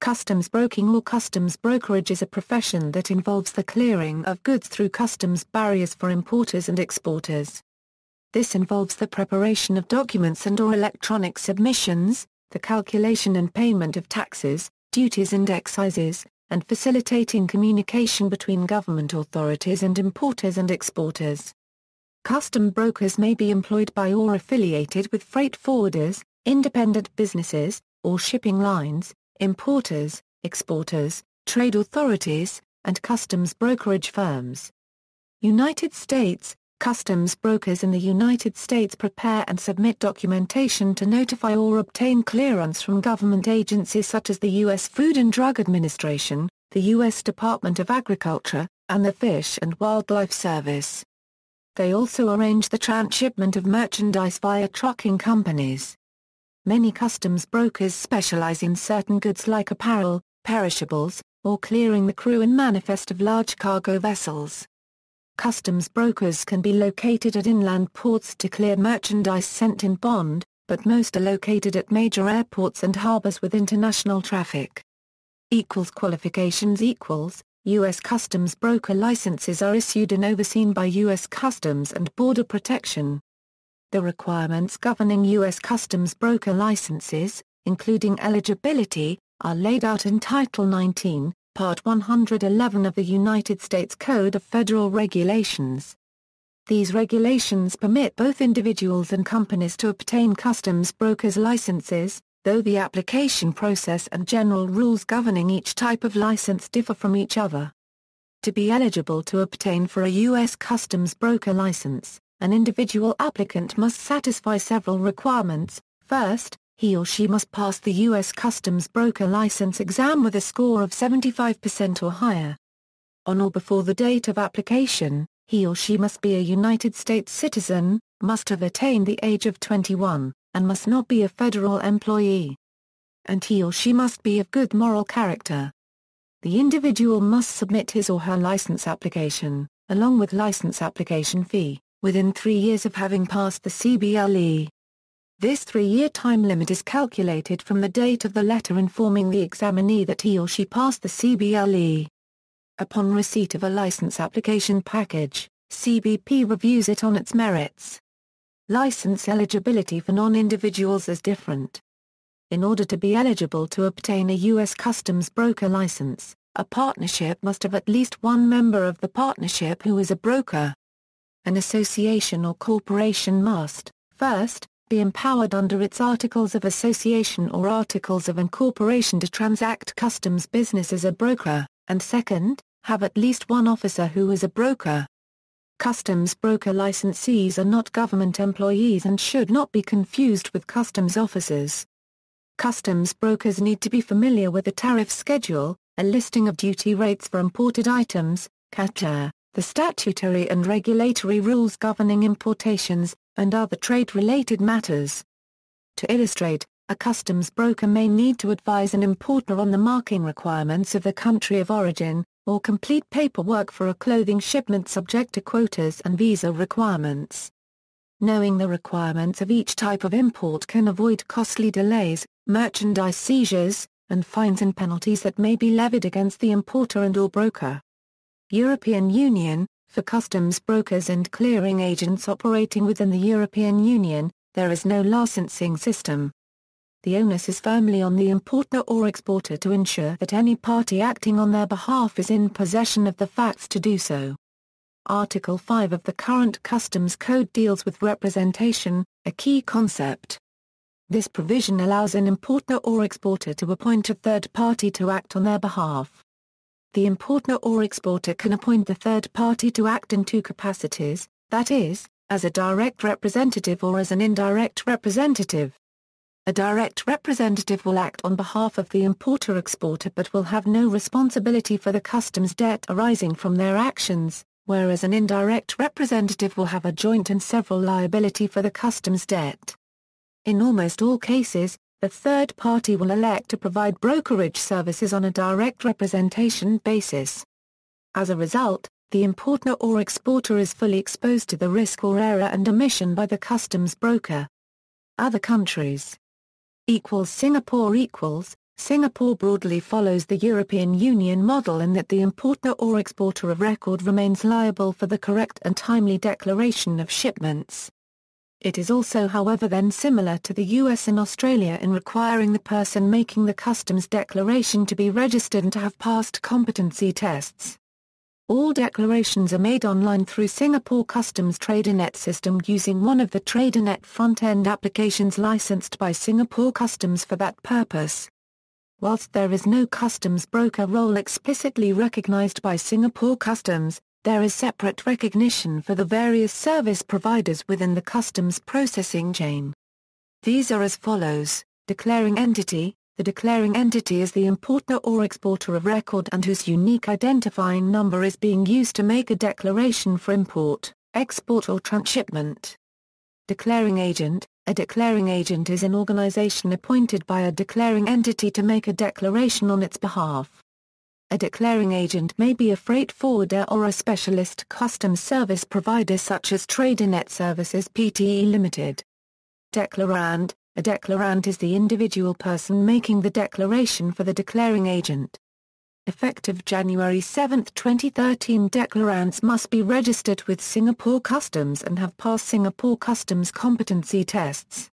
Customs broking or customs brokerage is a profession that involves the clearing of goods through customs barriers for importers and exporters. This involves the preparation of documents and/or electronic submissions, the calculation and payment of taxes, duties and excises, and facilitating communication between government authorities and importers and exporters. Custom brokers may be employed by or affiliated with freight forwarders, independent businesses, or shipping lines, importers, exporters, trade authorities, and customs brokerage firms. United States. Customs brokers in the United States prepare and submit documentation to notify or obtain clearance from government agencies such as the U.S. Food and Drug Administration, the U.S. Department of Agriculture, and the Fish and Wildlife Service. They also arrange the transshipment of merchandise via trucking companies. Many customs brokers specialize in certain goods like apparel, perishables, or clearing the crew and manifest of large cargo vessels. Customs brokers can be located at inland ports to clear merchandise sent in bond, but most are located at major airports and harbors with international traffic. Qualifications U.S. Customs broker licenses are issued and overseen by U.S. Customs and Border Protection. The requirements governing U.S. Customs broker licenses, including eligibility, are laid out in Title 19, Part 111 of the United States Code of Federal Regulations. These regulations permit both individuals and companies to obtain customs brokers' licenses, though the application process and general rules governing each type of license differ from each other. To be eligible to obtain for a U.S. customs broker license, an individual applicant must satisfy several requirements. First, he or she must pass the U.S. Customs broker license exam with a score of 75% or higher. On or before the date of application, he or she must be a United States citizen, must have attained the age of 21, and must not be a federal employee. And he or she must be of good moral character. The individual must submit his or her license application, along with license application fee, within 3 years of having passed the CBLE. This 3-year time limit is calculated from the date of the letter informing the examinee that he or she passed the CBLE. Upon receipt of a license application package, CBP reviews it on its merits. License eligibility for non-individuals is different. In order to be eligible to obtain a U.S. Customs broker license, a partnership must have at least one member of the partnership who is a broker. An association or corporation must, first, be empowered under its Articles of Association or Articles of Incorporation to transact customs business as a broker, and second, have at least one officer who is a broker. Customs broker licensees are not government employees and should not be confused with customs officers. Customs brokers need to be familiar with the tariff schedule, a listing of duty rates for imported items, CATA, the statutory and regulatory rules governing importations, and other trade-related matters. To illustrate, a customs broker may need to advise an importer on the marking requirements of the country of origin, or complete paperwork for a clothing shipment subject to quotas and visa requirements. Knowing the requirements of each type of import can avoid costly delays, merchandise seizures, and fines and penalties that may be levied against the importer and/or broker. European Union. For customs brokers and clearing agents operating within the European Union, there is no licensing system. The onus is firmly on the importer or exporter to ensure that any party acting on their behalf is in possession of the facts to do so. Article 5 of the current Customs Code deals with representation, a key concept. This provision allows an importer or exporter to appoint a third party to act on their behalf. The importer or exporter can appoint the third party to act in two capacities, that is, as a direct representative or as an indirect representative. A direct representative will act on behalf of the importer-exporter but will have no responsibility for the customs debt arising from their actions, whereas an indirect representative will have a joint and several liability for the customs debt. In almost all cases, the third party will elect to provide brokerage services on a direct representation basis. As a result, the importer or exporter is fully exposed to the risk or error and omission by the customs broker. Other countries. Singapore. Singapore broadly follows the European Union model in that the importer or exporter of record remains liable for the correct and timely declaration of shipments. It is also, however, then similar to the US and Australia in requiring the person making the customs declaration to be registered and to have passed competency tests. All declarations are made online through Singapore Customs TraderNet system using one of the TraderNet front-end applications licensed by Singapore Customs for that purpose. Whilst there is no customs broker role explicitly recognized by Singapore Customs, there is separate recognition for the various service providers within the customs processing chain. These are as follows: declaring entity. The declaring entity is the importer or exporter of record and whose unique identifying number is being used to make a declaration for import, export or transshipment. Declaring agent. A declaring agent is an organization appointed by a declaring entity to make a declaration on its behalf. A declaring agent may be a freight forwarder or a specialist customs service provider such as TraderNet Services Pte Limited. Declarant. A declarant is the individual person making the declaration for the declaring agent. Effective January 7, 2013, declarants must be registered with Singapore Customs and have passed Singapore Customs competency tests.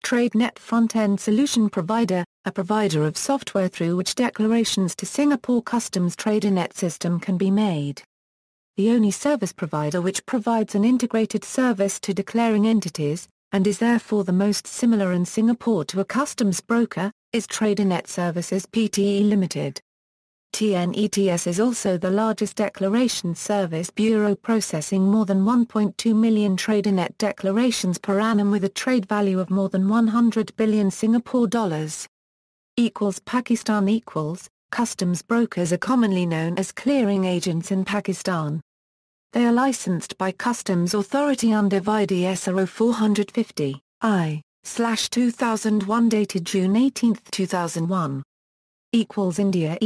TradeNet Front-End Solution Provider, a provider of software through which declarations to Singapore Customs TraderNet system can be made. The only service provider which provides an integrated service to declaring entities, and is therefore the most similar in Singapore to a customs broker, is TraderNet Services Pte Limited. TNETS is also the largest declaration service bureau, processing more than 1.2 million TraderNet declarations per annum with a trade value of more than 100 billion Singapore dollars. Pakistan. Customs brokers are commonly known as clearing agents in Pakistan. They are licensed by Customs Authority under VIDSRO 450 I/2001 dated June 18, 2001. India.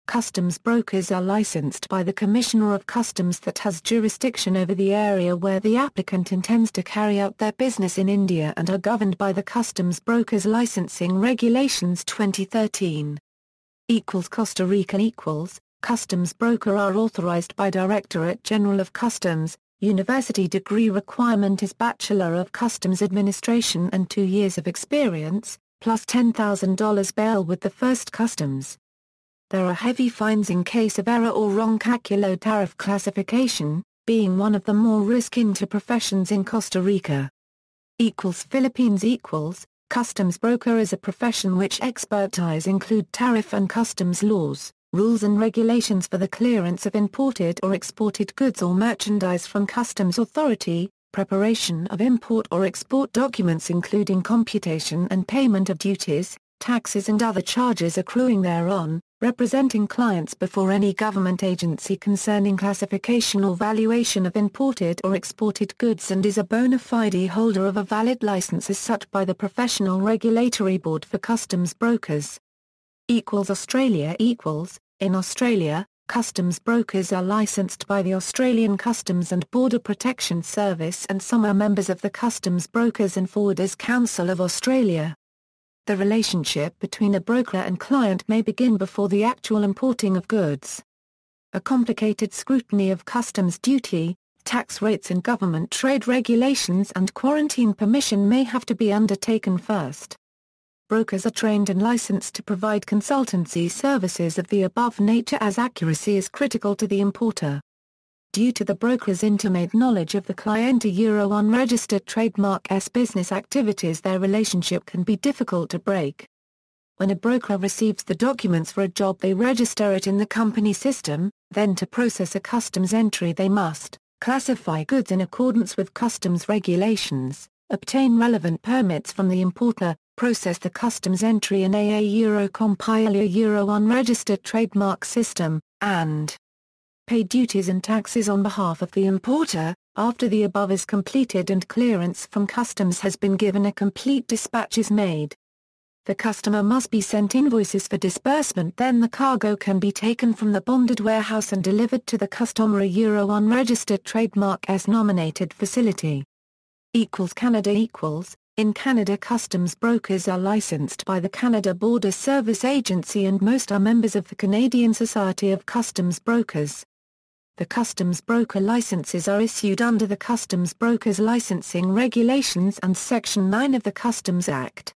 Customs brokers are licensed by the Commissioner of Customs that has jurisdiction over the area where the applicant intends to carry out their business in India and are governed by the Customs Brokers Licensing Regulations 2013. Costa Rica. Customs broker are authorized by Directorate General of Customs. University degree requirement is Bachelor of Customs Administration and 2 years of experience, plus $10,000 bail with the first customs. There are heavy fines in case of error or wrong calculado tariff classification, being one of the more risk-into professions in Costa Rica. Philippines. Customs broker is a profession which expertise include tariff and customs laws, rules and regulations for the clearance of imported or exported goods or merchandise from customs authority, preparation of import or export documents including computation and payment of duties, taxes and other charges accruing thereon, representing clients before any government agency concerning classification or valuation of imported or exported goods, and is a bona fide holder of a valid license as such by the Professional Regulatory Board for Customs Brokers. Australia. In Australia, customs brokers are licensed by the Australian Customs and Border Protection Service, and some are members of the Customs Brokers and Forwarders Council of Australia. The relationship between a broker and client may begin before the actual importing of goods. A complicated scrutiny of customs duty, tax rates and government trade regulations and quarantine permission may have to be undertaken first. Brokers are trained and licensed to provide consultancy services of the above nature, as accuracy is critical to the importer. Due to the broker's intimate knowledge of the client unregistered trademark's business activities, their relationship can be difficult to break. When a broker receives the documents for a job, they register it in the company system, then to process a customs entry they must classify goods in accordance with customs regulations, obtain relevant permits from the importer, process the customs entry in compile a unregistered trademark system, and pay duties and taxes on behalf of the importer. After the above is completed and clearance from customs has been given, a complete dispatch is made. The customer must be sent invoices for disbursement, then the cargo can be taken from the bonded warehouse and delivered to the customer unregistered trademark nominated facility. Canada. In Canada, customs brokers are licensed by the Canada Border Service Agency and most are members of the Canadian Society of Customs Brokers. The customs broker licenses are issued under the Customs Brokers Licensing Regulations and Section 9 of the Customs Act.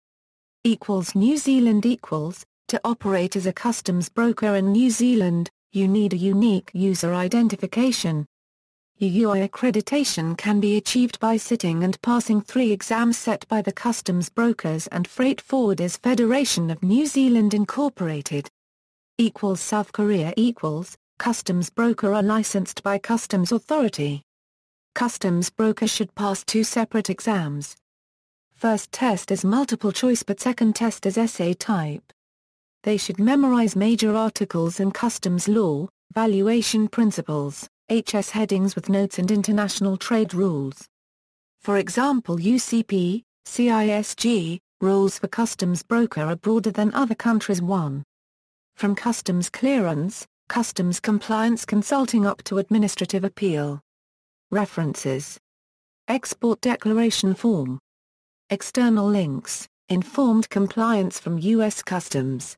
New Zealand to operate as a customs broker in New Zealand, you need a unique user identification. UUI accreditation can be achieved by sitting and passing 3 exams set by the Customs Brokers and Freight Forwarders Federation of New Zealand Incorporated. South Korea customs broker are licensed by Customs Authority. Customs broker should pass 2 separate exams. First test is multiple choice but second test is essay type. They should memorize major articles in customs law, valuation principles, HS headings with notes and international trade rules. For example, UCP, CISG, rules for customs broker are broader than other countries. 1. From customs clearance, customs compliance consulting up to administrative appeal. References. Export declaration form. External links, informed compliance from U.S. Customs.